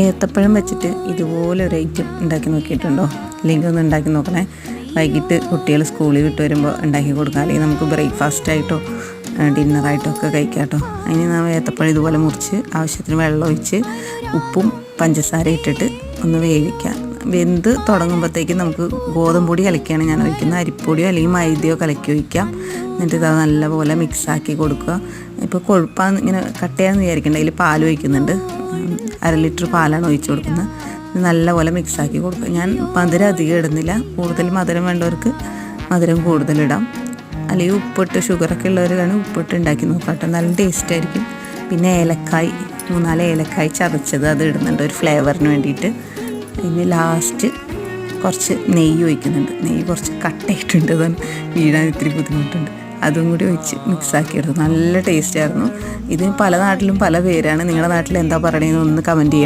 ഏത്തപ്പഴം വെച്ചിട്ട് ഇതുപോലെ ഒരു ഐറ്റം ഉണ്ടാക്കി നോക്കിയിട്ടുണ്ടോ? അല്ലെങ്കിൽ ഒന്ന് ഉണ്ടാക്കി നോക്കണേ. വൈകിട്ട് കുട്ടികൾ സ്കൂളിൽ വിട്ട് വരുമ്പോൾ ഉണ്ടാക്കി കൊടുക്കാം, അല്ലെങ്കിൽ നമുക്ക് ബ്രേക്ക്ഫാസ്റ്റായിട്ടോ ഡിന്നറായിട്ടോ ഒക്കെ കഴിക്കാം കേട്ടോ. അതിന് നമ്മൾ ഏത്തപ്പഴം ഇതുപോലെ മുറിച്ച് ആവശ്യത്തിന് വെള്ളം ഒഴിച്ച് ഉപ്പും പഞ്ചസാര ഇട്ടിട്ട് ഒന്ന് വേവിക്കാം. വെന്ത് തുടങ്ങുമ്പോഴത്തേക്കും നമുക്ക് ഗോതമ്പ് പൊടി കലക്കിയാണ് ഞാൻ ഒഴിക്കുന്നത്. അരിപ്പൊടിയോ അല്ലെങ്കിൽ മൈദയോ കലക്കി ഒഴിക്കാം. എന്നിട്ട് ഇത് നല്ലപോലെ മിക്സാക്കി കൊടുക്കുക. ഇപ്പോൾ കൊഴുപ്പാന്ന് ഇങ്ങനെ കട്ടയാന്ന് വിചാരിക്കേണ്ട, അതിൽ പാൽ ഒഴിക്കുന്നുണ്ട്. 1/2 ലിറ്റർ പാലാണ് ഒഴിച്ച് കൊടുക്കുന്നത്. നല്ലപോലെ മിക്സാക്കി കൊടുക്കുക. ഞാൻ മധുരം അധികം ഇടുന്നില്ല. കൂടുതൽ മധുരം വേണ്ടവർക്ക് മധുരം കൂടുതലിടാം, അല്ലെങ്കിൽ ഉപ്പിട്ട് ഷുഗറൊക്കെ ഉള്ളവരാണ് ഉപ്പിട്ട് ഉണ്ടാക്കി നോക്കാം കേട്ടോ. നല്ല ടേസ്റ്റ് ആയിരിക്കും. പിന്നെ ഏലക്കായ് 3-4 ഏലക്കായ് ചതച്ചത് അത് ഇടുന്നുണ്ട് ഒരു ഫ്ലേവറിന് വേണ്ടിയിട്ട്. പിന്നെ ലാസ്റ്റ് കുറച്ച് നെയ്യ് ഒഴിക്കുന്നുണ്ട്. നെയ്യ് കുറച്ച് കട്ടയിട്ടുണ്ട്, അതാണ് വീഴാൻ ഇത്തിരി ബുദ്ധിമുട്ടുണ്ട്. അതും കൂടി ഒഴിച്ച് മിക്സാക്കി എടുത്തു. നല്ല ടേസ്റ്റായിരുന്നു. ഇത് പല നാട്ടിലും പല പേരാണ്. നിങ്ങളുടെ നാട്ടിൽ എന്താ പറയണതെന്ന് ഒന്ന് കമൻറ്റ് ചെയ്യണം.